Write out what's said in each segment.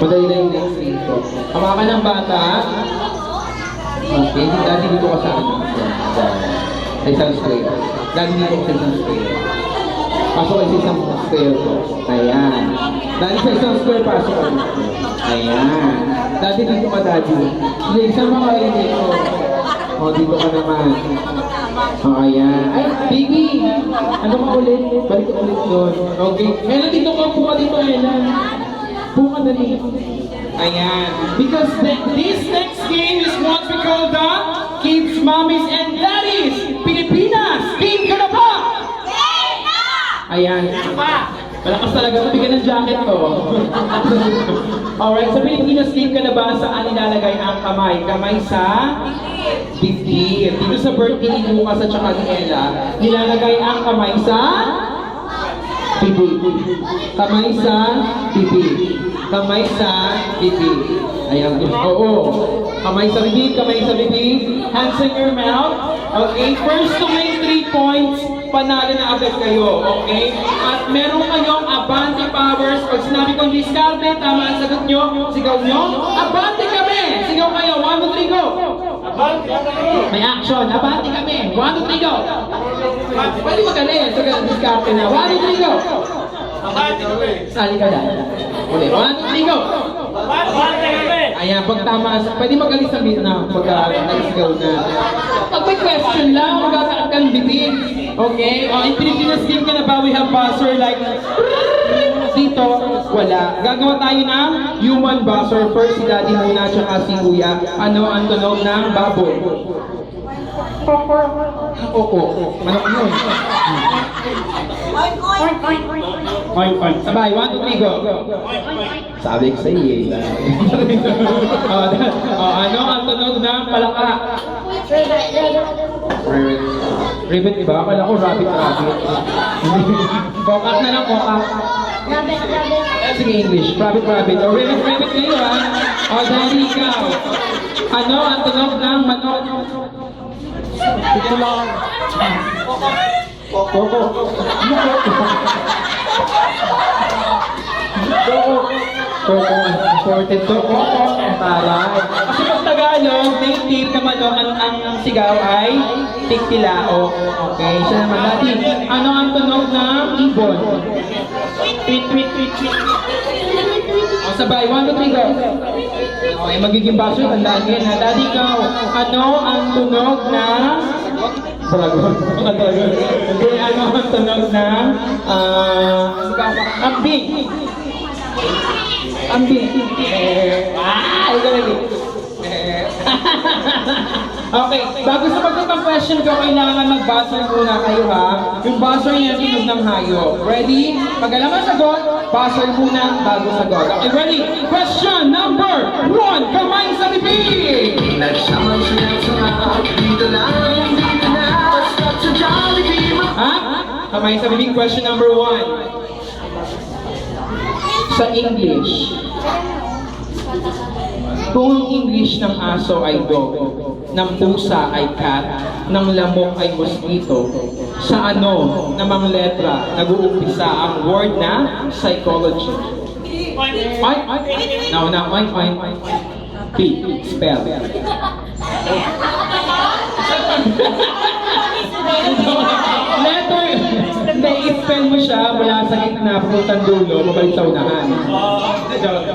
Madali na yung next dito. Kama ka ng bata. Okay, dati dito ka sa ano. Sa isang square. Dati dito ka sa isang square. Pasok ka sa isang square ko. Ayan. Dati sa isang square, pasok ka dito. Ayan. Dati dito ka dati. Hindi, isang mga kayo dito. O, dito ka naman. O, ayan. Ay, baby! Ano ka ulit? Balik ka ulit doon. Okay. Ella, dito ka. Puka dito, Ella. Puka dali. Ayan. Because this next game is what we call the Kids, Mommies, and Daddies! Pilipinas! Team ka na ba? Ayan. Malakas talaga ito. Bigyan ng jacket ko. Alright, sa Pilipinas, team ka na ba? Saan nilalagay ang kamay? Kamay sa bibig. Dito sa birthday ni Lucas at saka ni Ella, nilalagay ang kamay sa bibig. Kamay sa bibig. Kamay sa bibig. Ayan. Oo. Kamay sa bibig, kamay sa bibig. Hands in your mouth. Okay. First to make 3 points, panalo na agad kayo. Okay? At meron kayong abante powers. Pag sinabi kong diskarte, tama ang sagot nyo, sigaw nyo. Abante kami! Sigaw kayo. 1, 2, 3, go! Abante kami! May action. Abante kami. 1, 2, 3, go! Pwede magaling. Sige, diskarte na. 1, 2, 3, go! Abante kami! Sali ka dahil. Uli. 1, 2, 3, go! Abante kami! Ayan, pag tama, pwede magalis sa bit na pag nagsigaw na. Pag may question lang, magkakaat kang bibig. Okay? O, in Pilipinas game ka na ba? We have buzzer like dito, wala. Gagawa tayo ng human buzzer. First, si Daddy muna, tsaka si Kuya. Ano ang tunog ng baboy? Oo. Manok yun. Sabay, 1, 2, 3, go. Sabi ko sa iyo. Ano ang tunog ng palaka? Ribbit, diba? Akala ko rabbit. Kokak na lang, kokak. Sige, English. Rabbit. O, ribbit kayo, ha? O, Daddy, ikaw. Ano ang tunog ng manok? Ito lang. Koko. Important to. Taray. Kasi pag Tagalog, native na manok, ang sigaw ay tiktilao. Okay, siya naman natin. Ano ang tunog ng ibon? Tweet. O, sabay, 1, 2, 3, go. Okay, magiging baso, tandaan nyo yan, ha? Daddy, ikaw, ano ang tunog ng Dragon. Hindi, ano ang tunog ng ambing. Ikaw lagi. Okay, bago sa pagkatang question ko, kailangan mag-buzzer muna kayo, ha? Yung buzzer niya, tunog ng hayop. Ready? Pag alam ang sagot, buzzer muna bago sagot. Okay, ready? Question number 1, kamay sa bibig! Ha? Kamay sa bibig, question number 1. Sa English, kung ang English ng aso ay dog, ng pusa ay cat, ng lamok ay mosquito, sa ano namang letra nag-uumpisa ang word na psychology? P. Spell. Letter, i-spell mo siya mula sa gitna, papuntang dulo, mabalik sa unahan.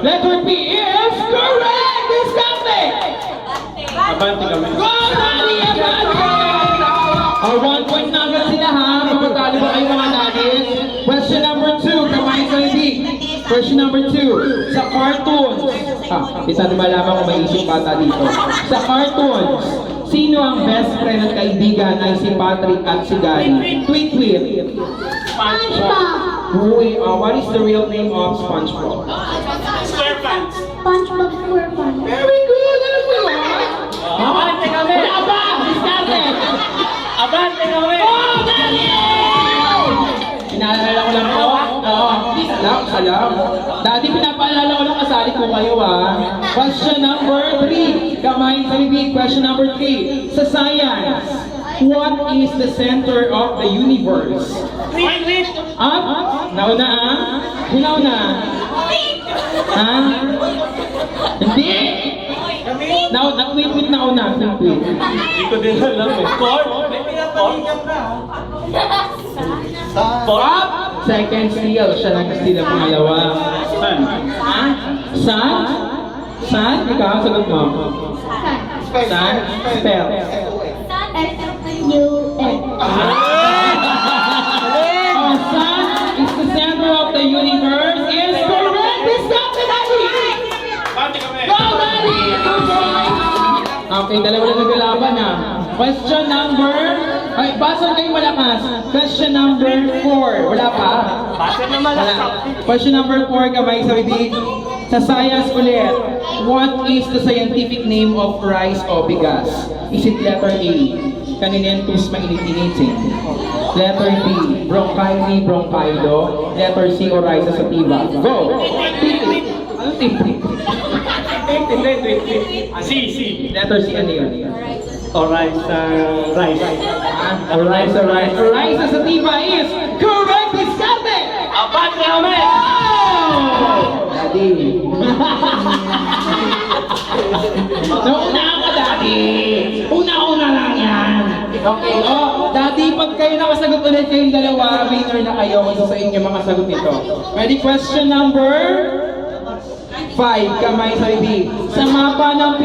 Letter P is correct! Discarte! Abante kami. Go, Daddy! Abante! 1 point na agad sila, ha? Mapatalo ba kayo mga daddies? Question number 2, kamay sa bibig. Question number 2, sa cartoons. Isa na malaman kung may isip bata dito. Sa cartoons, sino ang best friend at kaibigan ay si Patrick at si Gary? Tweet. SpongeBob. What is the real name of SpongeBob? SquarePants. SpongeBob SquarePants. Very good! Ano po yun? Abante kami! Abante kami! Oh, Daniel! Pinaalala ko lang po. Salam. Dati pinapaalala ko lang kasali ko kayo, ha. Question number 3. Kamay sa bibig. Question number 3. Sa science, What is the center of the universe? Wait. Up? Nauna ah? Nauna? Ha? Hindi! Wait, nauna. Wait. Hindi ko din alam eh. Core? Up! Second steal. Siya nag-steal ang pangalawa. Saan? Ha? Sun? Sun? Ikaw, sagot mo. Sun? Spell. S-U-N. Oh, sun is the center of the universe. Is correct! Please stop the Daddy! Bati kami. Go, Daddy! Okay, dalawa na naglalaban na. Question number... Ay, basa kayo malakas. Question number 4. Wala pa? Bati naman Wala. lang. Question number 4, kamay sa bibig. Sa science ulit. What is the scientific name of rice o bigas? Is it letter A? Kaninentus mainit-initin. Letter B, bronchini, bronchido. Letter C, orisa sativa. Go! Tip. Anong tip? C. Letter C, ano yun? Alright, rice. Orisa sativa is correct! Diskarte! Bati kami. Oh! Daddy. Nauna ka, Daddy! Una-una lang yan! Okay, oh, Daddy, pag kayo nakasagot ulit kayong dalawa, winner na kayo kung sa inyo mga sagot nito. Ready? Question number 5, kamay sa bibig. Sa mapa ng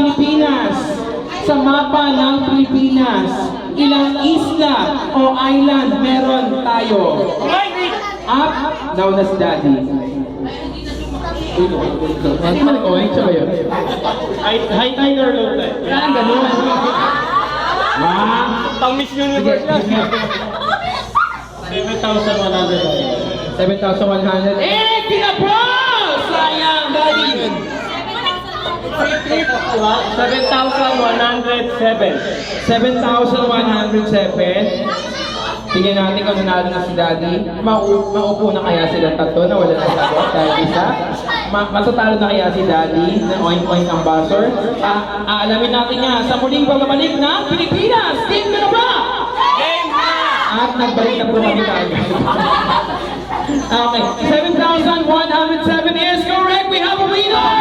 Pilipinas, ilang isla o island meron tayo? Up, nauna si Daddy. Hindi man nag-oing siya ba yun? High tide or low tide? Kailangan ganun. Pang Miss Universe Sige. lang. 7,100. 7,100. Eh, kinapos! Sayang, Daddy. 7,107. 7,107. Tingnan natin kung nanalo na si Daddy. Maupo na kaya sila tatlo na wala na sagot dahil isa. Matatalo na kaya si Daddy ng oink-oink ambassador. Aalamin natin nga sa muling pagbabalik ng Pilipinas. Team ka na ba? Game na! At nagbalik na po kami tayo. Okay, 7,107 is correct. We have a winner!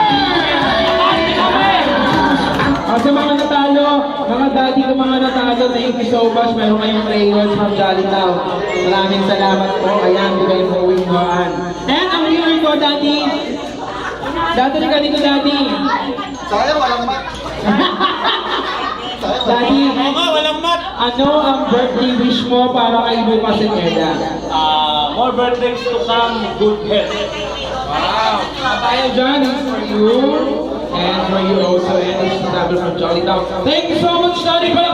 Sa mga natalo, mga daddy ko mga natalo, thank you so much. Meron kayong crayons from Jolly Town. Maraming salamat po. Ayan, di kayo mauwing noan. And ang winner ko, daddy. Dati ka dito, daddy. Sayang, walang mat. Daddy, Oo nga, walang mat. ano ang birthday wish mo para kay Lucas and Eda? More birthdays to come, good health. Wow! Tayo dyan, this is for you. And for you also, and this is Dabble from Jolly Town. Thank you so much, Daddy, para